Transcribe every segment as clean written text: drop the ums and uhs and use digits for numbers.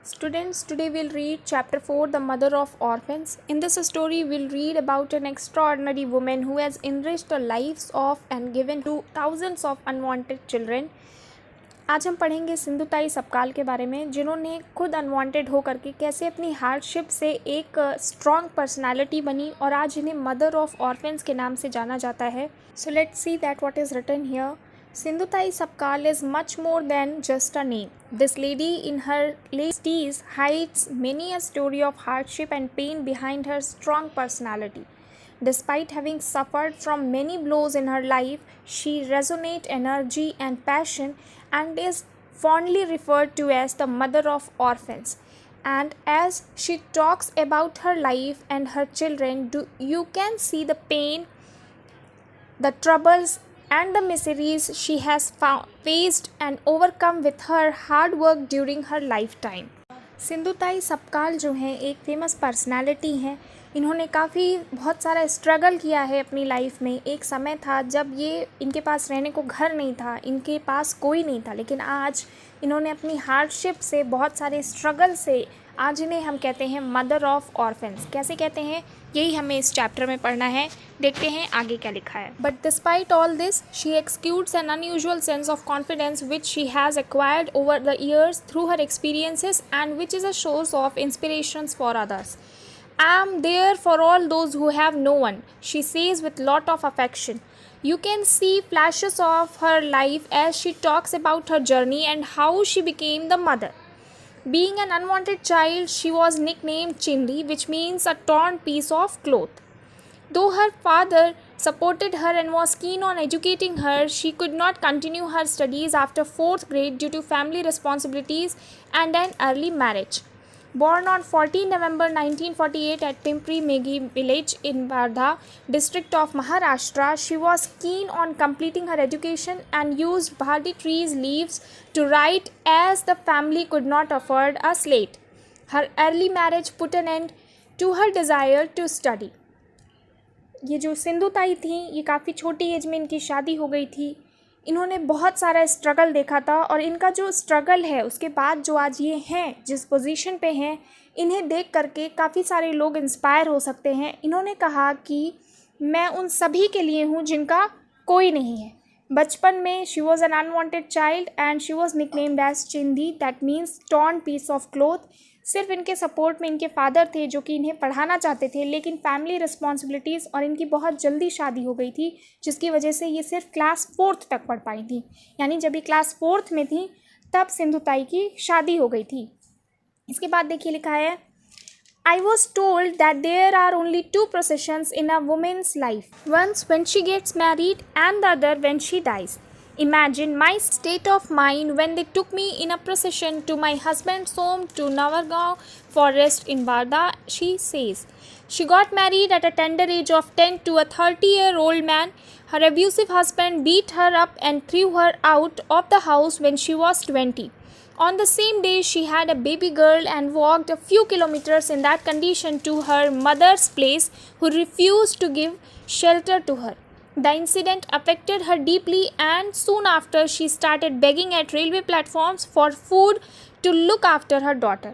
Students, today we'll read chapter 4, The Mother of Orphans. In this story, we'll read about an extraordinary woman who has enriched the lives of and given to thousands of unwanted children. आज हम पढ़ेंगे सिंधुताई सपकाल के बारे में, जिन्होंने खुद unwanted होकर के कैसे अपनी हार्डशिप से एक स्ट्रॉन्ग पर्सनालिटी बनी और आज इन्हें मदर ऑफ ऑर्फेंस के नाम से जाना जाता है. So let's see that what is written here. Sindhutai Sapkal is much more than just a name. This lady in her late teens hides many a story of hardship and pain behind her strong personality. Despite having suffered from many blows in her life, she resonates energy and passion and is fondly referred to as the mother of orphans. And as she talks about her life and her children, you can see the pain, the troubles and the miseries she has faced and overcome with her hard work during her lifetime. Sindhutai Sapkal जो हैं एक famous personality हैं. इन्होंने बहुत सारा struggle किया है अपनी लाइफ में. एक समय था जब ये इनके पास रहने को घर नहीं था, इनके पास कोई नहीं था, लेकिन आज इन्होंने अपनी हार्डशिप से, बहुत सारे स्ट्रगल से आज इन्हें हम कहते हैं मदर ऑफ ऑर्फेंस. कैसे कहते हैं, यही हमें इस चैप्टर में पढ़ना है. देखते हैं आगे क्या लिखा है. But despite all this she executes an unusual sense of confidence which she has acquired over the years through her experiences and which is a source of inspirations for others. I am there for all those who have no one, she says with lot of affection. You can see flashes of her life as she talks about her journey and how she became the mother. Being an unwanted child, she was nicknamed Chindi, which means a torn piece of cloth. Though her father supported her and was keen on educating her, she could not continue her studies after 4th grade due to family responsibilities and an early marriage. Born on 14 November 1948 at Pimpri Meghi village in Wardha, district of Maharashtra, she was keen on completing her education and used bharti trees leaves to write as the family could not afford a slate. Her early marriage put an end to her desire to study. ये जो सिंधुताई थी, ये काफ़ी छोटी as में इनकी शादी हो गई थी. इन्होंने बहुत सारा स्ट्रगल देखा था और इनका जो स्ट्रगल है उसके बाद जो आज ये हैं जिस पोजीशन पे हैं, इन्हें देख करके काफ़ी सारे लोग इंस्पायर हो सकते हैं. इन्होंने कहा कि मैं उन सभी के लिए हूँ जिनका कोई नहीं है. बचपन में she was an unwanted child and she was nicknamed as Chindi, that means torn piece of cloth. सिर्फ इनके सपोर्ट में इनके फादर थे जो कि इन्हें पढ़ाना चाहते थे, लेकिन फैमिली रिस्पॉन्सिबिलिटीज़ और इनकी बहुत जल्दी शादी हो गई थी, जिसकी वजह से ये सिर्फ क्लास 4th तक पढ़ पाई थी. यानी जब ये क्लास 4th में थी तब सिंधुताई की शादी हो गई थी. इसके बाद देखिए लिखा है, I was told that there are only 2 processions in a woman's life. Once when she gets married and the other when she dies. Imagine my state of mind when they took me in a procession to my husband's home to Navargaon forest in Wardha, she says. She got married at a tender age of 10 to a 30-year-old man. Her abusive husband beat her up and threw her out of the house when she was 20. On the same day, she had a baby girl and walked a few kilometers in that condition to her mother's place, who refused to give shelter to her. The incident affected her deeply and soon after she started begging at railway platforms for food to look after her daughter.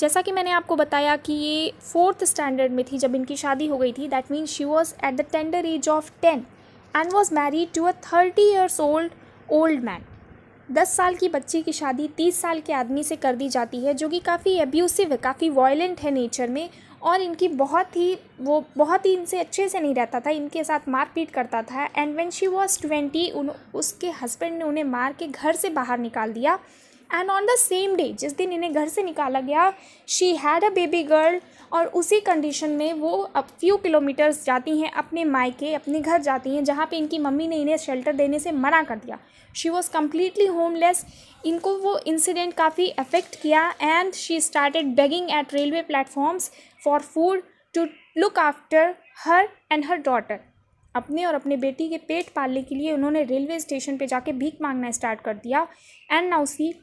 जैसा कि मैंने आपको बताया कि ये 4th standard में थी जब इनकी शादी हो गई थी. That means she was at the tender age of 10 and was married to a 30 years old man. 10 साल की बच्ची की शादी 30 साल के आदमी से कर दी जाती है, जो कि काफ़ी एब्यूसिव है, काफ़ी वायलेंट है नेचर में. और इनकी बहुत ही इनसे अच्छे से नहीं रहता था, इनके साथ मारपीट करता था. एंड व्हेन शी वाज 20 उसके हस्बैंड ने उन्हें मार के घर से बाहर निकाल दिया. And on the same day, जिस दिन इन्हें घर से निकाला गया, she had a baby girl. और उसी कंडीशन में वो अब फ्यू किलोमीटर्स जाती हैं अपने मायके, अपने घर जाती हैं, जहाँ पे इनकी मम्मी ने इन्हें शेल्टर देने से मना कर दिया. She was completely homeless. इनको वो इंसिडेंट काफ़ी अफेक्ट किया and she started begging at railway platforms for food to look after her and her daughter. अपने और अपने बेटी के पेट पालने के लिए उन्होंने रेलवे स्टेशन पे जाके भीख मांगना स्टार्ट कर दिया. And now see,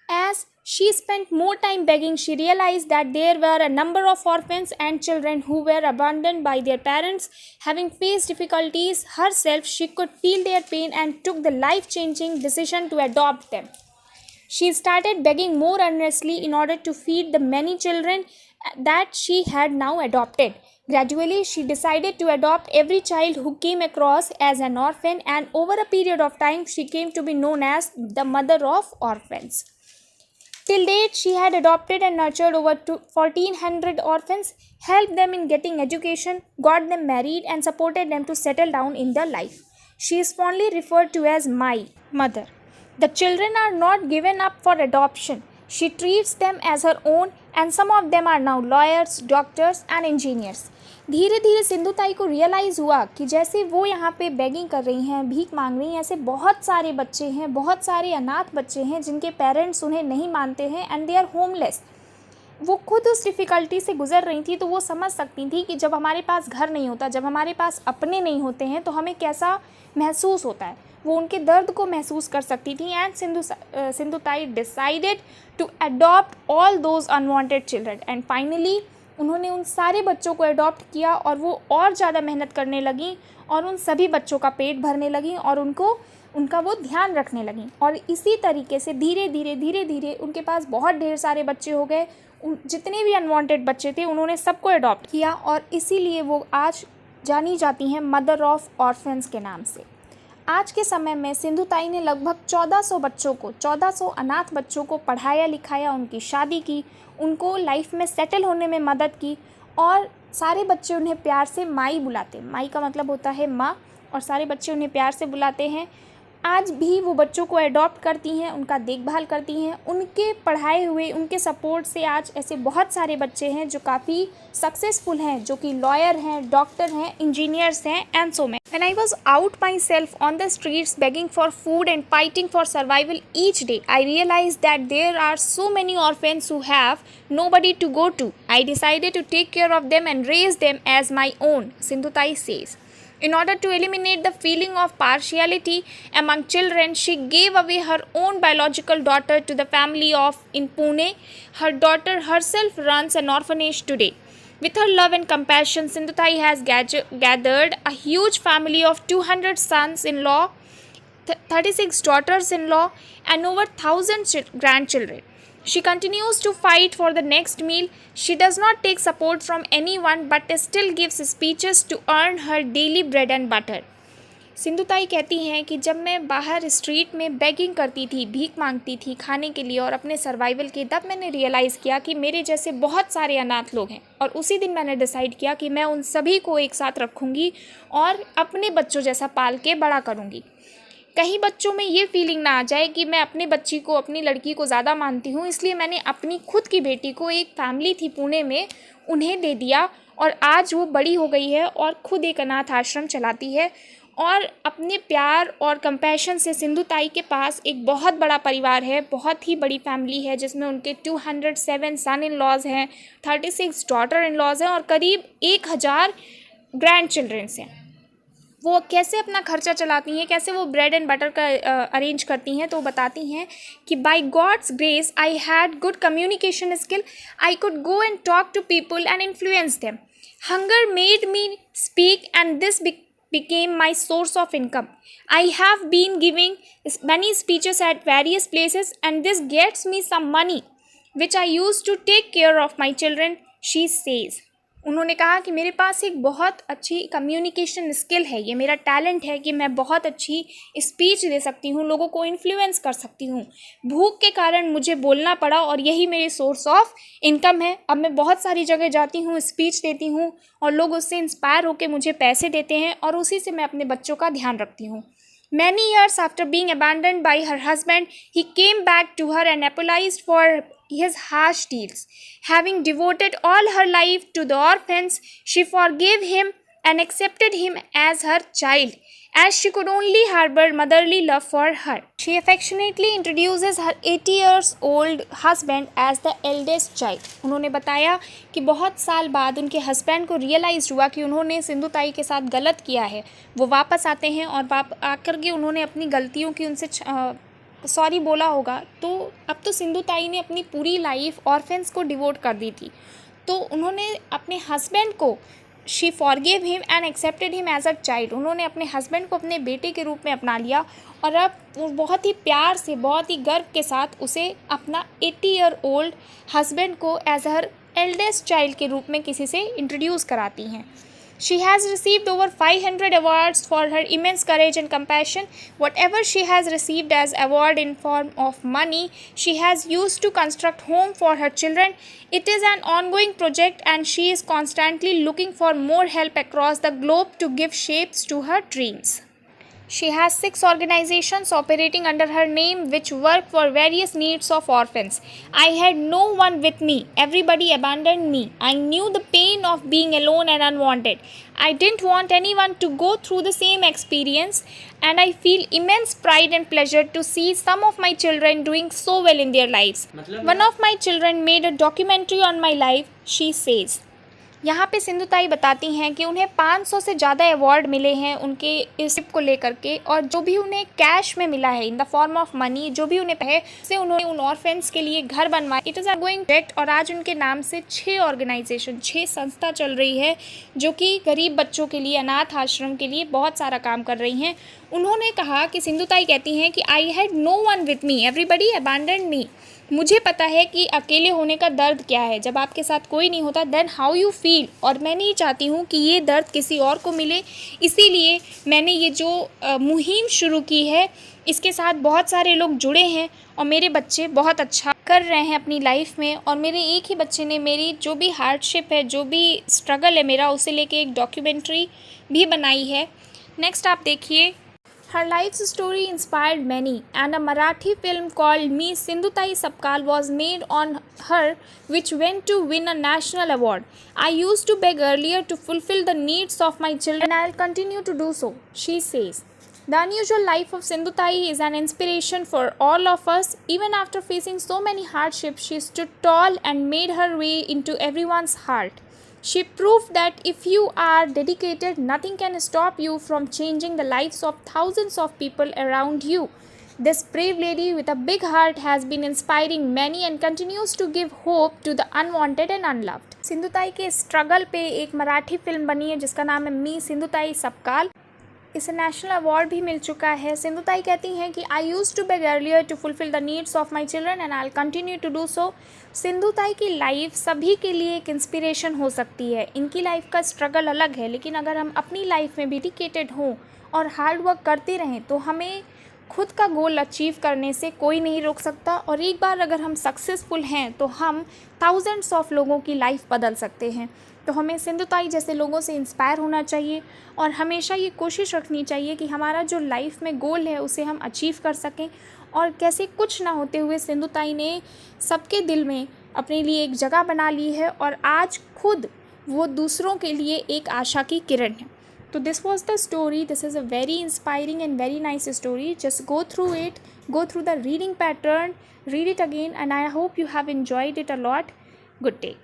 as she spent more time begging, she realized that there were a number of orphans and children who were abandoned by their parents. Having faced difficulties herself, she could feel their pain and took the life-changing decision to adopt them. She started begging more earnestly in order to feed the many children that she had now adopted. Gradually, she decided to adopt every child who came across as an orphan, and over a period of time, she came to be known as the mother of orphans. Till date, she had adopted and nurtured over 1,400 orphans, helped them in getting education, got them married, and supported them to settle down in their life. She is fondly referred to as my mother. The children are not given up for adoption. She treats them as her own, and some of them are now lawyers, doctors, and engineers. धीरे धीरे सिंधुताई को realise हुआ कि जैसे वो यहाँ पे begging कर रही हैं, भीख मांग रही हैं, ऐसे बहुत सारे बच्चे हैं, बहुत सारे अनाथ बच्चे हैं जिनके पेरेंट्स उन्हें नहीं मानते हैं एंड दे आर होमलेस। वो खुद उस डिफ़िकल्टी से गुजर रही थी, तो वो समझ सकती थी कि जब हमारे पास घर नहीं होता, जब हमारे पास अपने नहीं होते हैं, तो हमें कैसा महसूस होता है। वो उनके दर्द को महसूस कर सकती थी and Sindhutai decided to adopt all those unwanted children and finally उन्होंने उन सारे बच्चों को अडॉप्ट किया और वो और ज़्यादा मेहनत करने लगीं और उन सभी बच्चों का पेट भरने लगीं और उनका वो ध्यान रखने लगीं। और इसी तरीके से धीरे धीरे उनके पास बहुत ढेर सारे बच्चे हो गए। जितने भी अनवांटेड बच्चे थे उन्होंने सबको अडॉप्ट किया और इसीलिए वो आज जानी जाती हैं मदर ऑफ ऑर्फन्स के नाम से। आज के समय में सिंधुताई ने लगभग 1400 अनाथ बच्चों को पढ़ाया लिखाया, उनकी शादी की, उनको लाइफ में सेटल होने में मदद की और सारे बच्चे उन्हें प्यार से माई बुलाते हैं। माई का मतलब होता है माँ और सारे बच्चे उन्हें प्यार से बुलाते हैं। आज भी वो बच्चों को अडॉप्ट करती हैं, उनका देखभाल करती हैं। उनके पढ़ाए हुए, उनके सपोर्ट से आज ऐसे बहुत सारे बच्चे हैं जो काफ़ी सक्सेसफुल हैं, जो कि लॉयर हैं, डॉक्टर हैं, इंजीनियर्स हैं and so many. When I was out myself on the streets begging for food and fighting for survival each day, I realized that there are so many orphans who have nobody to go to. I decided to take care of them and raise them as my own, Sindhutai says. In order to eliminate the feeling of partiality among children, she gave away her own biological daughter to the family in Pune. Her daughter herself runs an orphanage today. With her love and compassion, Sindhutai has gathered a huge family of 200 sons-in-law, 36 daughters-in-law, and over 1,000 grandchildren. She continues to fight for the next meal. She does not take support from anyone but still gives speeches to earn her daily bread and butter. Sindhutai कहती हैं कि जब मैं बाहर street में begging करती थी, भीख मांगती थी खाने के लिए और अपने सर्वाइवल के, तब मैंने रियलाइज़ किया कि मेरे जैसे बहुत सारे अनाथ लोग हैं और उसी दिन मैंने डिसाइड किया कि मैं उन सभी को एक साथ रखूँगी और अपने बच्चों जैसा पाल के बड़ा करूँगी। कहीं बच्चों में ये फीलिंग ना आ जाए कि मैं अपनी बच्ची को, अपनी लड़की को ज़्यादा मानती हूँ, इसलिए मैंने अपनी खुद की बेटी को, एक फैमिली थी पुणे में, उन्हें दे दिया और आज वो बड़ी हो गई है और खुद एक अनाथ आश्रम चलाती है। और अपने प्यार और कंपैशन से सिंधुताई के पास एक बहुत बड़ा परिवार है, बहुत ही बड़ी फैमिली है जिसमें उनके 207 सन इन लॉज हैं, 36 डॉटर इन लॉज हैं और करीब 1000 ग्रैंड चिल्ड्रंस हैं। वो कैसे अपना खर्चा चलाती हैं, कैसे वो ब्रेड एंड बटर का अरेंज करती हैं, तो वो बताती हैं कि by God's grace I had good communication skill, I could go and talk to people and influence them, hunger made me speak and this became my source of income. I have been giving many speeches at various places and this gets me some money which I use to take care of my children, she says. उन्होंने कहा कि मेरे पास एक बहुत अच्छी communication skill है, ये मेरा टैलेंट है कि मैं बहुत अच्छी स्पीच दे सकती हूँ, लोगों को इन्फ्लुएंस कर सकती हूँ। भूख के कारण मुझे बोलना पड़ा और यही मेरी सोर्स ऑफ इनकम है। अब मैं बहुत सारी जगह जाती हूँ, स्पीच देती हूँ और लोग उससे इंस्पायर होकर मुझे पैसे देते हैं और उसी से मैं अपने बच्चों का ध्यान रखती हूँ। Many years after being abandoned by her husband, he came back to her and apologized for his harsh deeds. Having devoted all her life to the orphans, she forgave him and accepted him as her child, as she could only harbor motherly love for her. She affectionately introduces her 80-year-old husband as the eldest child. उन्होंने बताया कि बहुत साल बाद उनके husband को realise हुआ कि उन्होंने सिंधुताई के साथ गलत किया है। वो वापस आते हैं और आकर के उन्होंने अपनी गलतियों की उनसे सॉरी बोला होगा। तो अब तो सिंधुताई ने अपनी पूरी लाइफ ऑर्फेंस को डिवोट कर दी थी, तो उन्होंने अपने हस्बैंड को she forgive him and accepted him as a child. उन्होंने अपने हस्बैंड को अपने बेटे के रूप में अपना लिया और अब वो बहुत ही प्यार से, बहुत ही गर्व के साथ उसे अपना 80 ईयर ओल्ड हस्बैंड को एज हर एल्डेस्ट चाइल्ड के रूप में किसी से इंट्रोड्यूस कराती हैं। She has received over 500 awards for her immense courage and compassion. Whatever she has received as award in form of money, she has used to construct home for her children. It is an ongoing project and she is constantly looking for more help across the globe to give shapes to her dreams. She has 6 organizations operating under her name which work for various needs of orphans. I had no one with me. Everybody abandoned me. I knew the pain of being alone and unwanted. I didn't want anyone to go through the same experience, and I feel immense pride and pleasure to see some of my children doing so well in their lives. One of my children made a documentary on my life, she says. यहाँ पे सिंधुताई बताती हैं कि उन्हें 500 से ज़्यादा award मिले हैं उनके इस ट्रिप को लेकर के, और जो भी उन्हें कैश में मिला है in the form of money, जो भी उन्हें है उससे उन्होंने उन ऑर्फेंस के लिए घर बनवाए। It is a going project, और आज उनके नाम से 6 ऑर्गेनाइजेशन, 6 संस्था चल रही है जो कि गरीब बच्चों के लिए, अनाथ आश्रम के लिए बहुत सारा काम कर रही हैं। उन्होंने कहा कि सिंधुताई कहती हैं कि I had no one with me, everybody abandoned me. मुझे पता है कि अकेले होने का दर्द क्या है, जब आपके साथ कोई नहीं होता, देन हाउ यू फील। और मैं नहीं चाहती हूँ कि ये दर्द किसी और को मिले, इसीलिए मैंने ये जो मुहिम शुरू की है, इसके साथ बहुत सारे लोग जुड़े हैं और मेरे बच्चे बहुत अच्छा कर रहे हैं अपनी लाइफ में। और मेरे एक ही बच्चे ने मेरी जो भी हार्डशिप है, जो भी स्ट्रगल है मेरा, उसे लेके एक डॉक्यूमेंट्री भी बनाई है। नेक्स्ट आप देखिए, her life's story inspired many, and a Marathi film called Me Sindhutai Sapkal was made on her, which went to win a national award. I used to beg earlier to fulfill the needs of my children, and I'll continue to do so, she says. The unusual life of Sindhutai is an inspiration for all of us. Even after facing so many hardships, she stood tall and made her way into everyone's heart. She proved that if you are dedicated, nothing can stop you from changing the lives of thousands of people around you. This brave lady with a big heart has been inspiring many and continues to give hope to the unwanted and unloved. Sindhutai के struggle पे एक Marathi film बनी है जिसका नाम है मी सिंधुताई सपकाल। इसे national award भी मिल चुका है। सिंधुताई कहती हैं कि I use to beg earlier to fulfil the needs of my children and I will continue to do so. Sindhutai की लाइफ सभी के लिए एक इंस्पिरेशन हो सकती है। इनकी लाइफ का स्ट्रगल अलग है, लेकिन अगर हम अपनी लाइफ में डेडिकेटेड हों और हार्ड वर्क करते रहें तो हमें खुद का गोल अचीव करने से कोई नहीं रोक सकता। और एक बार अगर हम सक्सेसफुल हैं तो हम थाउजेंड्स ऑफ लोगों की लाइफ बदल सकते हैं। तो हमें सिंधुताई जैसे लोगों से इंस्पायर होना चाहिए और हमेशा ये कोशिश रखनी चाहिए कि हमारा जो लाइफ में गोल है उसे हम अचीव कर सकें। और कैसे कुछ ना होते हुए सिंधुताई ने सबके दिल में अपने लिए एक जगह बना ली है और आज खुद वो दूसरों के लिए एक आशा की किरण है। तो this was the story. This is a very inspiring and very nice story. Just go through it, go through the reading pattern, read it again, and I hope you have enjoyed it a lot. Good day.